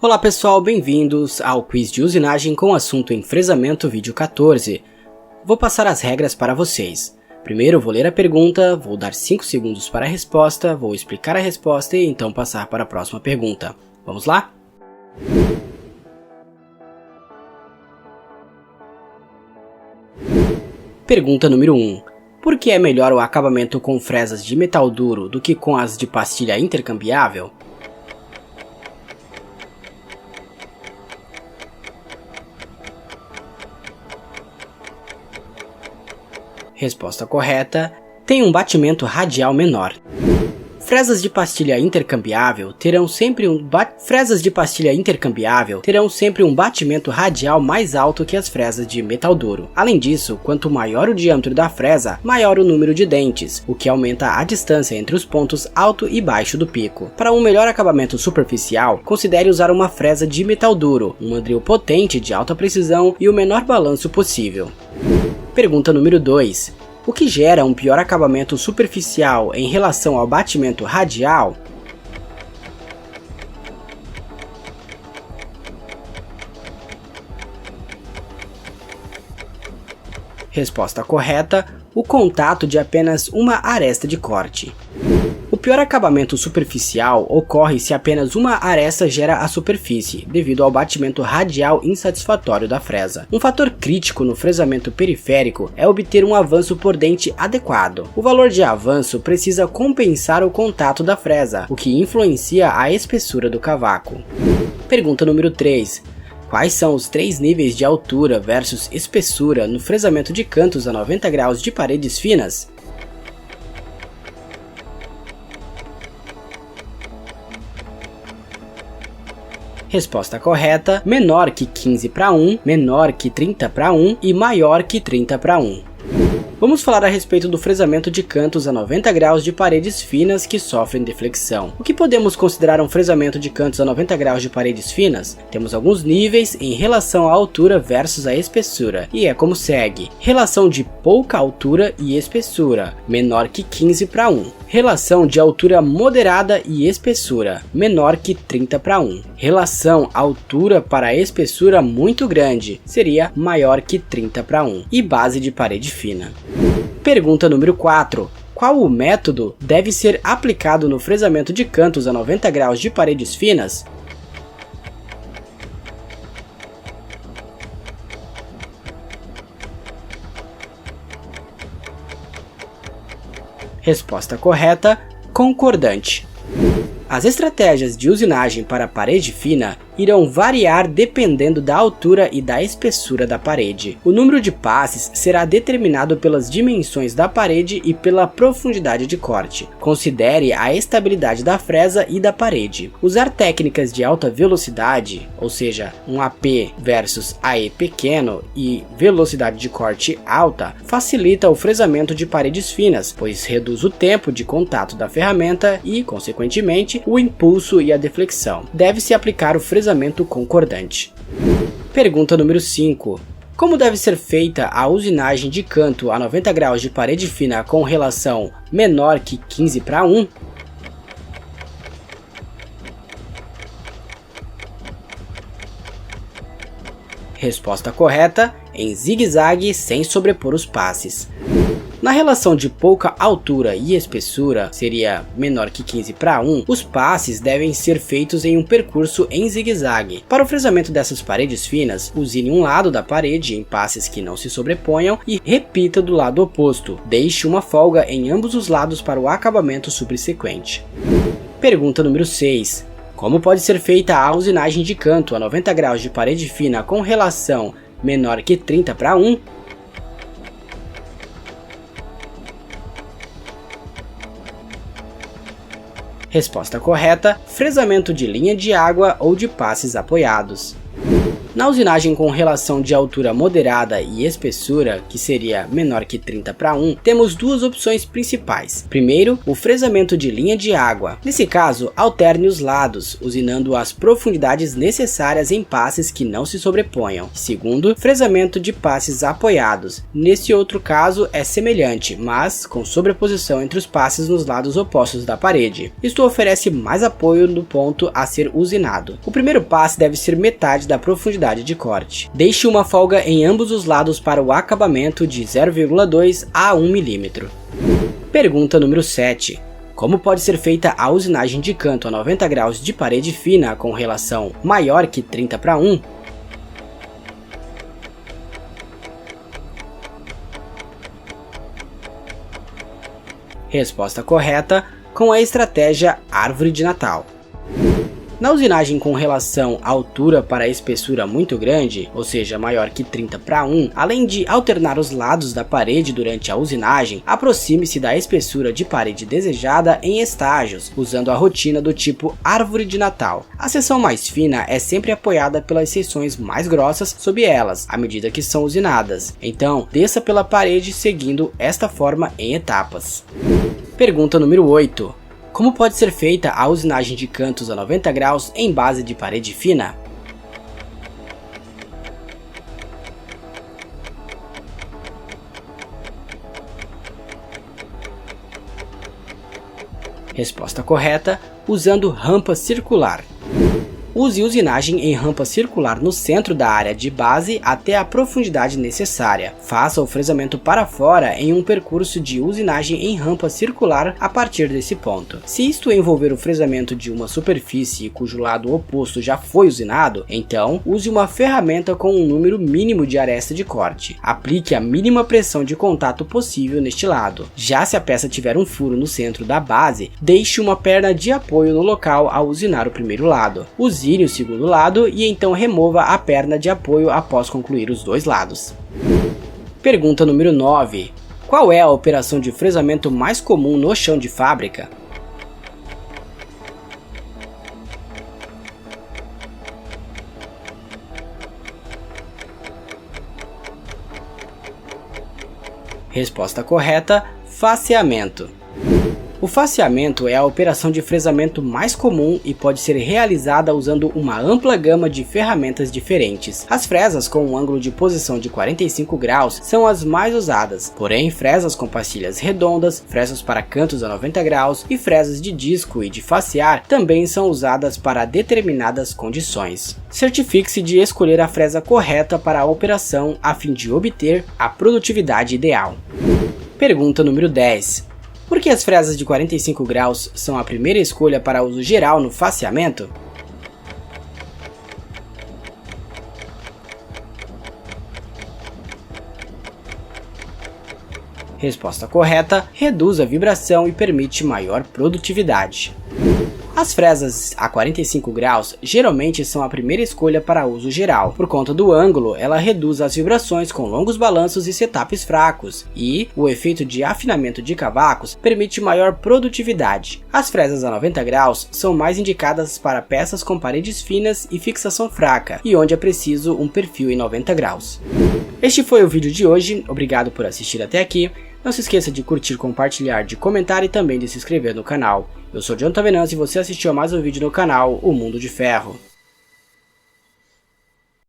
Olá pessoal, bem-vindos ao quiz de usinagem com assunto enfresamento vídeo 14. Vou passar as regras para vocês. Primeiro vou ler a pergunta, vou dar 5 segundos para a resposta, vou explicar a resposta e então passar para a próxima pergunta. Vamos lá? Pergunta número 1. Por que é melhor o acabamento com fresas de metal duro do que com as de pastilha intercambiável? Resposta correta: tem um batimento radial menor. Fresas de pastilha intercambiável terão sempre um batimento radial mais alto que as fresas de metal duro. Além disso, quanto maior o diâmetro da fresa, maior o número de dentes, o que aumenta a distância entre os pontos alto e baixo do pico. Para um melhor acabamento superficial, considere usar uma fresa de metal duro, um mandril potente de alta precisão e o menor balanço possível. Pergunta número 2. O que gera um pior acabamento superficial em relação ao batimento radial? Resposta correta: o contato de apenas uma aresta de corte. O pior acabamento superficial ocorre se apenas uma aresta gera a superfície, devido ao batimento radial insatisfatório da fresa. Um fator crítico no fresamento periférico é obter um avanço por dente adequado. O valor de avanço precisa compensar o contato da fresa, o que influencia a espessura do cavaco. Pergunta número 3. Quais são os 3 níveis de altura versus espessura no fresamento de cantos a 90 graus de paredes finas? Resposta correta: menor que 15:1, menor que 30:1 e maior que 30:1. Vamos falar a respeito do fresamento de cantos a 90 graus de paredes finas que sofrem deflexão. O que podemos considerar um fresamento de cantos a 90 graus de paredes finas? Temos alguns níveis em relação à altura versus a espessura, e é como segue: relação de pouca altura e espessura, menor que 15:1. Relação de altura moderada e espessura, menor que 30:1. Relação altura para espessura muito grande, seria maior que 30:1. E base de parede fina. Pergunta número 4. Qual o método deve ser aplicado no fresamento de cantos a 90 graus de paredes finas? Resposta correta: concordante. As estratégias de usinagem para parede fina irão variar dependendo da altura e da espessura da parede. O número de passes será determinado pelas dimensões da parede e pela profundidade de corte. Considere a estabilidade da fresa e da parede. Usar técnicas de alta velocidade, ou seja, um AP versus AE pequeno e velocidade de corte alta, facilita o fresamento de paredes finas, pois reduz o tempo de contato da ferramenta e, consequentemente, o impulso e a deflexão. Deve-se aplicar o fresamento concordante. Pergunta número 5. Como deve ser feita a usinagem de canto a 90 graus de parede fina com relação menor que 15:1? Resposta correta: em zigue-zague sem sobrepor os passes. Na relação de pouca altura e espessura, seria menor que 15:1, os passes devem ser feitos em um percurso em zigue-zague. Para o fresamento dessas paredes finas, usine um lado da parede em passes que não se sobreponham e repita do lado oposto. Deixe uma folga em ambos os lados para o acabamento subsequente. Pergunta número 6. Como pode ser feita a usinagem de canto a 90 graus de parede fina com relação menor que 30:1? Resposta correta: fresamento de linha de água ou de passes apoiados. Na usinagem com relação de altura moderada e espessura, que seria menor que 30:1, temos duas opções principais. Primeiro, o fresamento de linha de água. Nesse caso, alterne os lados, usinando as profundidades necessárias em passes que não se sobreponham. Segundo, fresamento de passes apoiados. Nesse outro caso é semelhante, mas com sobreposição entre os passes nos lados opostos da parede. Isto oferece mais apoio no ponto a ser usinado. O primeiro passe deve ser metade da profundidade de corte. Deixe uma folga em ambos os lados para o acabamento de 0,2 a 1 mm. Pergunta número 7. Como pode ser feita a usinagem de canto a 90 graus de parede fina com relação maior que 30:1? Resposta correta, com a estratégia Árvore de Natal. Na usinagem com relação altura para espessura muito grande, ou seja, maior que 30:1, além de alternar os lados da parede durante a usinagem, aproxime-se da espessura de parede desejada em estágios, usando a rotina do tipo Árvore de Natal. A seção mais fina é sempre apoiada pelas seções mais grossas sob elas, à medida que são usinadas. Então, desça pela parede seguindo esta forma em etapas. Pergunta número 8. Como pode ser feita a usinagem de cantos a 90 graus em base de parede fina? Resposta correta, usando rampa circular. Use usinagem em rampa circular no centro da área de base até a profundidade necessária. Faça o fresamento para fora em um percurso de usinagem em rampa circular a partir desse ponto. Se isto envolver o fresamento de uma superfície cujo lado oposto já foi usinado, então use uma ferramenta com um número mínimo de aresta de corte. Aplique a mínima pressão de contato possível neste lado. Já se a peça tiver um furo no centro da base, deixe uma perna de apoio no local ao usinar o primeiro lado. Usine o segundo lado e então remova a perna de apoio após concluir os dois lados. Pergunta número 9. Qual é a operação de fresamento mais comum no chão de fábrica? Resposta correta, faceamento. O faceamento é a operação de fresamento mais comum e pode ser realizada usando uma ampla gama de ferramentas diferentes. As fresas com um ângulo de posição de 45 graus são as mais usadas, porém fresas com pastilhas redondas, fresas para cantos a 90 graus e fresas de disco e de facear também são usadas para determinadas condições. Certifique-se de escolher a fresa correta para a operação a fim de obter a produtividade ideal. Pergunta número 10. Por que as fresas de 45 graus são a primeira escolha para uso geral no faceamento? Resposta correta, reduz a vibração e permite maior produtividade. As fresas a 45 graus geralmente são a primeira escolha para uso geral. Por conta do ângulo, ela reduz as vibrações com longos balanços e setups fracos, e o efeito de afinamento de cavacos permite maior produtividade. As fresas a 90 graus são mais indicadas para peças com paredes finas e fixação fraca, e onde é preciso um perfil em 90 graus. Este foi o vídeo de hoje, obrigado por assistir até aqui. Não se esqueça de curtir, compartilhar, de comentar e também de se inscrever no canal. Eu sou Jonathan Venâncio e você assistiu a mais um vídeo no canal O Mundo de Ferro.